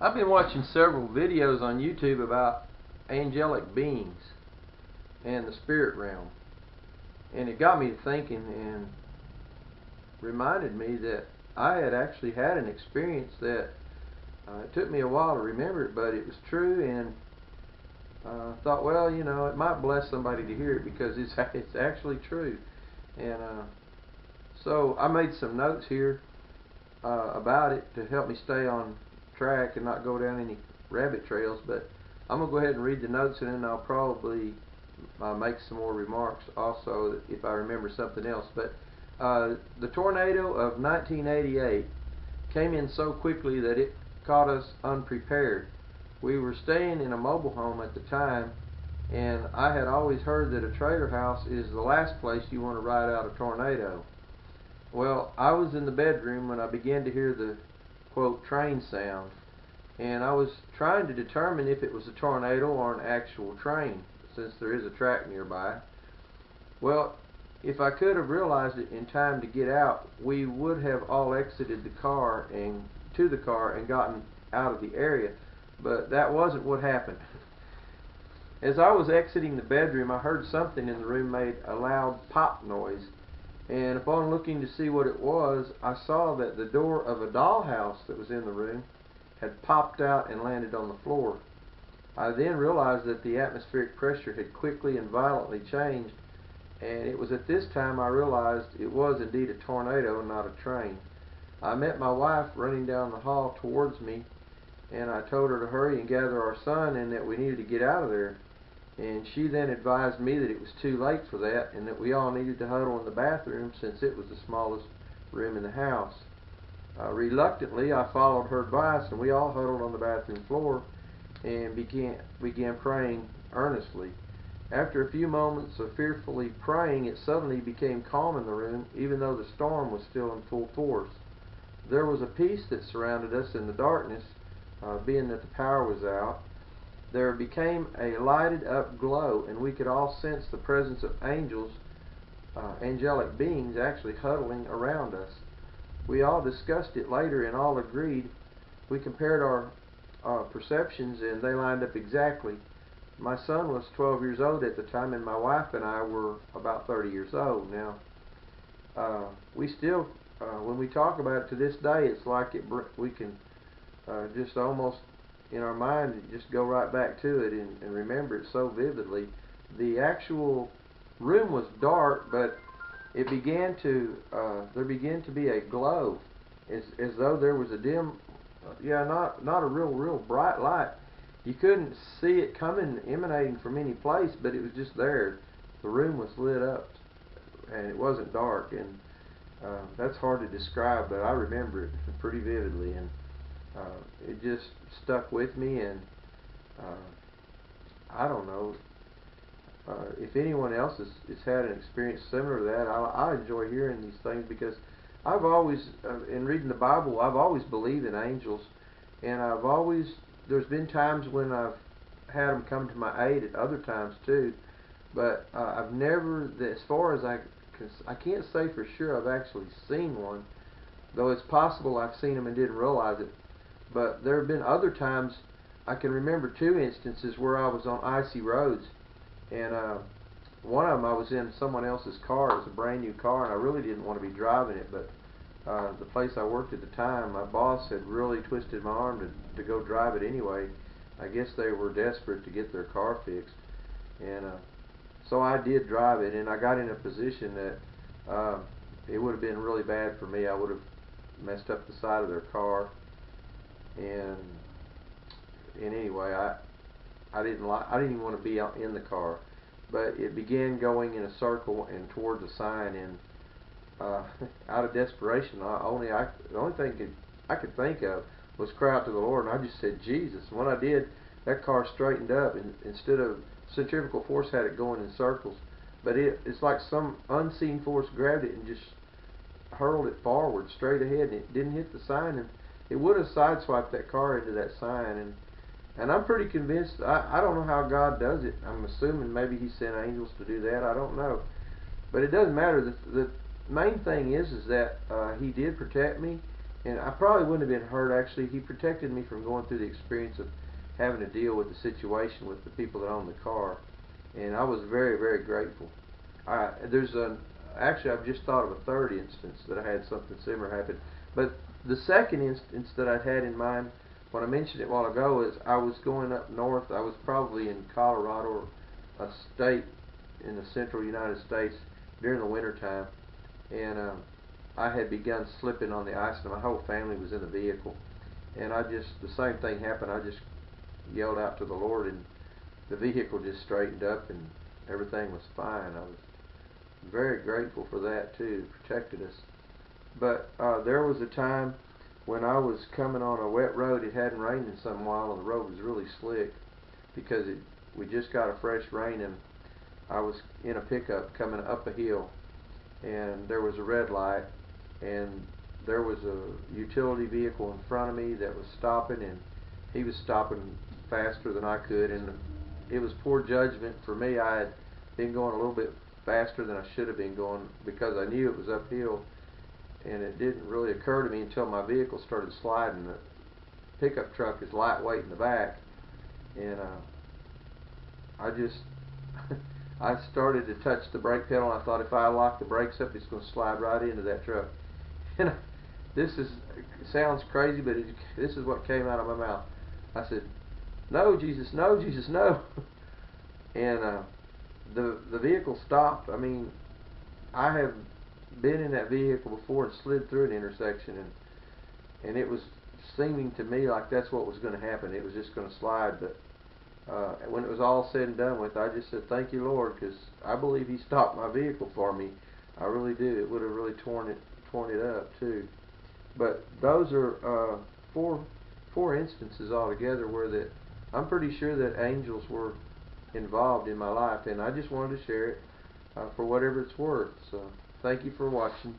I've been watching several videos on YouTube about angelic beings and the spirit realm, and it got me thinking and reminded me that I had actually had an experience that it took me a while to remember it, but it was true, and I thought, well, it might bless somebody to hear it because it's actually true. And so I made some notes here about it to help me stay on track and not go down any rabbit trails, but I'm going to go ahead and read the notes, and then I'll probably make some more remarks also if I remember something else. But the tornado of 1988 came in so quickly that it caught us unprepared. We were staying in a mobile home at the time, and I had always heard that a trailer house is the last place you want to ride out a tornado. Well, I was in the bedroom when I began to hear the, quote, train sound, and I was trying to determine if it was a tornado or an actual train, since there is a track nearby. Well, if I could have realized it in time to get out, we would have all exited the car and gotten out of the area, but that wasn't what happened. As I was exiting the bedroom, I heard something in the room made a loud pop noise, and upon looking to see what it was, I saw that the door of a dollhouse that was in the room had popped out and landed on the floor. I then realized that the atmospheric pressure had quickly and violently changed, and it was at this time I realized it was indeed a tornado and not a train. I met my wife running down the hall towards me, and I told her to hurry and gather our son and that we needed to get out of there. And she then advised me that it was too late for that and that we all needed to huddle in the bathroom since it was the smallest room in the house. Reluctantly, I followed her advice, and we all huddled on the bathroom floor and began praying earnestly. After a few moments of fearfully praying, it suddenly became calm in the room, even though the storm was still in full force. There was a peace that surrounded us in the darkness, being that the power was out. There became a lighted up glow, and we could all sense the presence of angels, angelic beings, actually huddling around us. We all discussed it later and all agreed. We compared our perceptions, and they lined up exactly. My son was 12 years old at the time, and my wife and I were about 30 years old. Now, we still, when we talk about it to this day, it's like we can just almost in our mind just go right back to it and remember it so vividly. The actual room was dark, but it began to there began to be a glow, as though there was a dim, not a real bright light. You couldn't see it coming, emanating from any place, but it was just there. The room was lit up, and it wasn't dark, and that's hard to describe, but I remember it pretty vividly, and it just stuck with me. And I don't know if anyone else has had an experience similar to that. I enjoy hearing these things because I've always, in reading the Bible, I've always believed in angels, and there's been times when I've had them come to my aid at other times too, but I've never, as far as I can't say for sure I've actually seen one, though it's possible I've seen them and didn't realize it. But there have been other times. I can remember two instances where I was on icy roads, and one of them I was in someone else's car. It was a brand new car, and I really didn't want to be driving it, but the place I worked at the time, my boss had really twisted my arm to go drive it anyway. I guess they were desperate to get their car fixed, and so I did drive it, and I got in a position that it would have been really bad for me. I would have messed up the side of their car, and anyway, I didn't even want to be out in the car, but it began going in a circle and towards a sign, and out of desperation, the only thing I could think of was cry out to the Lord, and I just said Jesus. And when I did, that car straightened up, and instead of centrifugal force had it going in circles, but it's like some unseen force grabbed it and just hurled it forward straight ahead, and it didn't hit the sign, and it would have sideswiped that car into that sign. And I'm pretty convinced. I don't know how God does it. I'm assuming maybe He sent angels to do that. I don't know, but it doesn't matter. The main thing is that He did protect me, and I probably wouldn't have been hurt. Actually, he protected me from going through the experience of having to deal with the situation with the people that owned the car, and I was very, very grateful. Actually, I've just thought of a third instance that I had something similar happen. But the second instance that I had in mind when I mentioned it a while ago is I was going up north. I was probably in Colorado, or a state in the central United States during the winter time, and I had begun slipping on the ice, and my whole family was in the vehicle. And the same thing happened. I just yelled out to the Lord, and the vehicle just straightened up, and everything was fine. I was very grateful for that too. It protected us. But there was a time when I was coming on a wet road. It hadn't rained in some while, and the road was really slick because we just got a fresh rain, and I was in a pickup coming up a hill, and there was a red light, and there was a utility vehicle in front of me that was stopping, and he was stopping faster than I could, and it was poor judgment for me. I had been going a little bit faster than I should have been going because I knew it was uphill, and it didn't really occur to me until my vehicle started sliding. The pickup truck is lightweight in the back, and I just I started to touch the brake pedal, and I thought if I lock the brakes up, it's going to slide right into that truck. And sounds crazy, but this is what came out of my mouth. I said, "No, Jesus, no, Jesus, no!" And the vehicle stopped. I mean, I have been in that vehicle before and slid through an intersection, and it was seeming to me like that's what was going to happen. It was just going to slide. But when it was all said and done with, I just said, "Thank you, Lord," because I believe He stopped my vehicle for me. I really do. It would have really torn it up too. But those are four instances altogether where I'm pretty sure that angels were involved in my life, and I just wanted to share it for whatever it's worth. So thank you for watching.